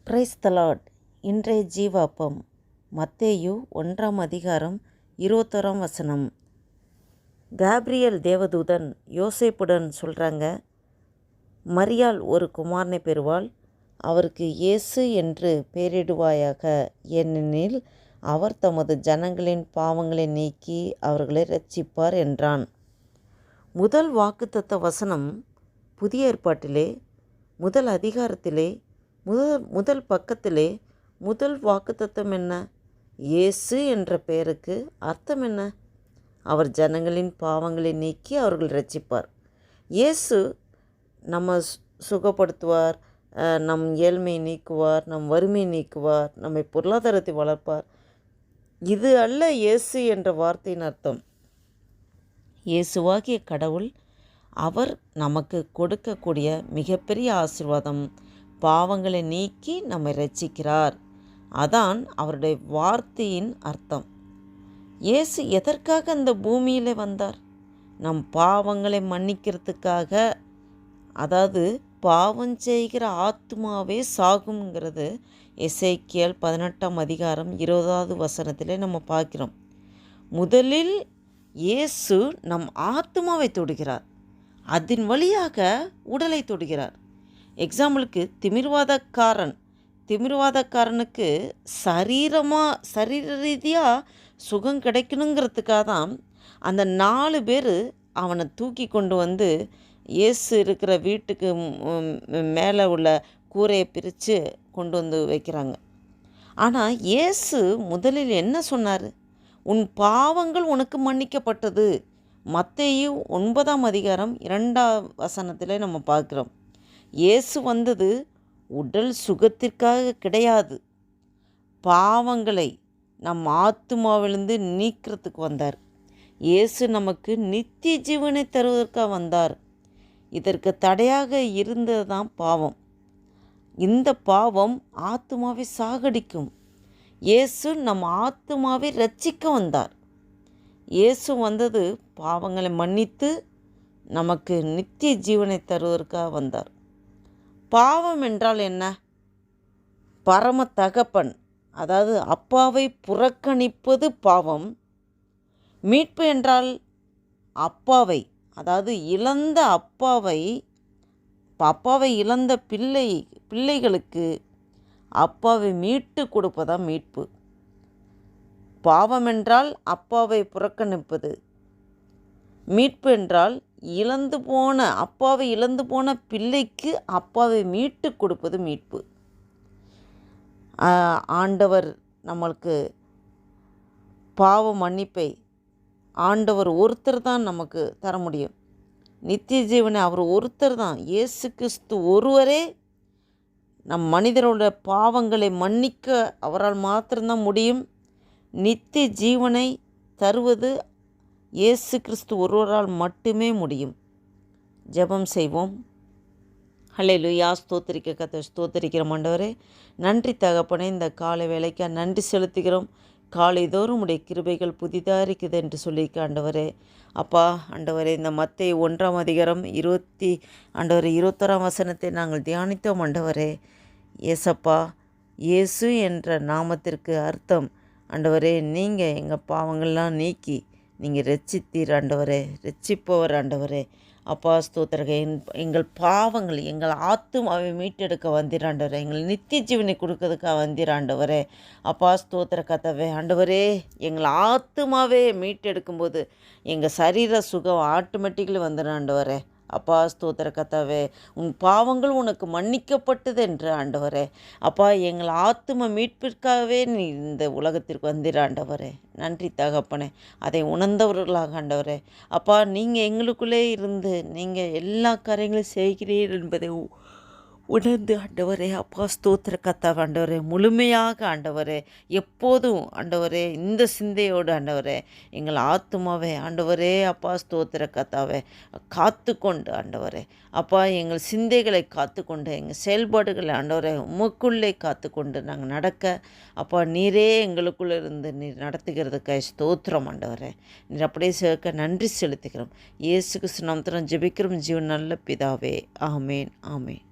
Praise the Lord. இன்றைய ஜீவாப்பம் மத்தேயு 1ஆம் அதிகாரம் 21ஆம் வசனம். காப்ரியேல் தேவதூதன் யோசேப்புடன் சொல்கிறாங்க, மரியாள் ஒரு குமாரனை பெறுவாள், அவருக்கு இயேசு என்று பெயரிடுவாயாக, ஏனெனில் அவர் தமது ஜனங்களின் பாவங்களை நீக்கி அவர்களை இரட்சிப்பார் என்றான். முதல் வாக்குத்தத்த வசனம் புதிய ஏற்பாட்டிலே முதல் அதிகாரத்திலே முதல் பக்கத்திலே முதல் வாக்குத்தத்தம் என்ன? இயேசு என்ற பெயருக்கு அர்த்தம் என்ன? அவர் ஜனங்களின் பாவங்களை நீக்கி அவர்கள் இரட்சிப்பார். இயேசு நம்ம சுகப்படுத்துவார், நம் ஏழ்மையை நீக்குவார், நம் வறுமையை நீக்குவார், நம்மை பொருளாதாரத்தை வளர்ப்பார். இது அல்ல இயேசு என்ற வார்த்தையின் அர்த்தம். இயேசுவாகிய கடவுள் அவர் நமக்கு கொடுக்கக்கூடிய மிகப்பெரிய ஆசீர்வாதம், பாவங்களை நீக்கி நம்மை இரட்சிக்கிறார். அதான் அவருடைய வார்த்தையின் அர்த்தம். இயேசு எதற்காக அந்த பூமியில் வந்தார்? நம் பாவங்களை மன்னிக்கிறதுக்காக. அதாவது பாவம் செய்கிற ஆத்மாவே சாகுங்கிறது எசேக்கியேல் 18ஆம் அதிகாரம் 20வது வசனத்தில் நம்ம பார்க்கிறோம். முதலில் இயேசு நம் ஆத்மாவை தொடுகிறார், அதன் வழியாக உடலை தொடுகிறார். எக்ஸாம்பிளுக்கு திமிர்வாதக்காரனுக்கு சரீர ரீதியாக சுகம் கிடைக்கணுங்கிறதுக்காக தான் அந்த 4 பேர் அவனை தூக்கி கொண்டு வந்து இயேசு இருக்கிற வீட்டுக்கு மேலே உள்ள கூரையை பிரித்து கொண்டு வந்து வைக்கிறாங்க. ஆனால் இயேசு முதலில் என்ன சொன்னார்? உன் பாவங்கள் உனக்கு மன்னிக்கப்பட்டது. மத்தேயு 9ஆம் அதிகாரம் 2ஆம் வசனத்தில் நம்ம பார்க்குறோம். இயேசு வந்தது உடல் சுகத்திற்காக கிடையாது, பாவங்களை நம் ஆத்துமாவிலிருந்து நீக்கிறதுக்கு வந்தார். இயேசு நமக்கு நித்திய ஜீவனை தருவதற்காக வந்தார். இதற்கு தடையாக இருந்தது தான் பாவம். இந்த பாவம் ஆத்துமாவை சாகடிக்கும். இயேசு நம் ஆத்துமாவை இரட்சிக்க வந்தார். இயேசு வந்தது பாவங்களை மன்னித்து நமக்கு நித்திய ஜீவனை தருவதற்காக வந்தார். பாவம் என்றால் என்ன? பரம தகப்பன், அதாவது அப்பாவை புறக்கணிப்பது பாவம். மீட்பு என்றால் அப்பாவை, அதாவது இழந்த அப்பாவை இழந்த பிள்ளைகளுக்கு அப்பாவை மீட்டு கொடுப்பதான் மீட்பு. பாவம் என்றால் அப்பாவை புறக்கணிப்பது. மீட்பு என்றால் அப்பாவை இழந்து போன பிள்ளைக்கு அப்பாவை மீட்டு கொடுப்பது மீட்பு. ஆண்டவர் நம்மளுக்கு பாவ மன்னிப்பை ஆண்டவர் ஒருத்தர் தான் நமக்கு தர முடியும். நித்திய ஜீவனை அவர் ஒருத்தர் தான். இயேசு கிறிஸ்து ஒருவரே நம் மனிதரோட பாவங்களை மன்னிக்க அவரால் மாத்திரம்தான் முடியும். நித்திய ஜீவனை தருவது இயேசு கிறிஸ்து ஒருவரால் மட்டுமே முடியும். ஜெபம் செய்வோம். ஹல்லேலூயா. ஸ்தோத்திரிக்கிறோம் ஆண்டவரே. நன்றி தகப்பனே, இந்த காலை வேளைக்கு நன்றி செலுத்துகிறோம். காலைதோறும் உடைய கிருபைகள் புதிதாக இருக்குது என்று சொல்லியிருக்க ஆண்டவரே. அப்பா ஆண்டவரே, இந்த மத்தேயு 1ஆம் அதிகாரம் 21ஆம் வசனத்தை நாங்கள் தியானித்தோம் ஆண்டவரே. ஏசப்பா, இயேசு என்ற நாமத்திற்கு அர்த்தம் ஆண்டவரே, நீங்கள் எங்கள் பாவங்கள்லாம் நீக்கி நீங்கள் இரட்சித்தீர் ஆண்டவரே, இரட்சிப்பவர் ஆண்டவரே. அப்பா ஸ்தோத்திரக, எங்கள் பாவங்கள் எங்கள் ஆத்துமாவை மீட்டெடுக்க வந்தீர் ஆண்டவரே, எங்கள் நித்திய ஜீவனை கொடுக்கறதுக்காக வந்தீர் ஆண்டவரே. அப்பா ஸ்தோத்திர கதவே ஆண்டவரே, எங்கள் ஆத்துமாவே மீட்டெடுக்கும்போது எங்கள் சரீர சுகம் ஆட்டோமேட்டிக்கலி வந்துடும் ஆண்டவரே. அப்பா ஸ்தோத்திர கத்தாவே, உன் பாவங்கள் உனக்கு மன்னிக்கப்பட்டது என்று ஆண்டவரே. அப்பா, எங்கள் ஆத்தும மீட்பிற்காகவே நீ இந்த உலகத்திற்கு வந்திர ஆண்டவரே. நன்றி தகப்பனே, அதை உணர்ந்தவர்களாக ஆண்டவரே. அப்பா, நீங்கள் எங்களுக்குள்ளே இருந்து நீங்கள் எல்லா காரியங்களையும் செய்கிறீர்கள் என்பதை உணர்ந்து ஆண்டவரே. அப்பா ஸ்தோத்திர கத்தாவே ஆண்டவரே, முழுமையாக ஆண்டவரே, எப்போதும் ஆண்டவரே இந்த சிந்தையோடு ஆண்டவரே எங்கள் ஆத்துமாவே ஆண்டவரே அப்பா ஸ்தோத்திர கத்தாவே காத்து கொண்டு ஆண்டவரே. அப்பா, எங்கள் சிந்தைகளை காத்துக்கொண்டு எங்கள் செயல்பாடுகளை ஆண்டவரே உமக்குள்ளே காத்துக்கொண்டு நாங்கள் நடக்க அப்பா நீரே எங்களுக்குள்ளே இருந்து நீர் நடத்துகிறதுக்காக ஸ்தோத்திரம் ஆண்டவரே. நீர் அப்படியே சேர்க்க நன்றி செலுத்துகிறோம். இயேசு கிறிஸ்து நாமத்தில் ஜெபிக்கிறோம் ஜீவன் நல்ல பிதாவே. ஆமேன் ஆமேன்.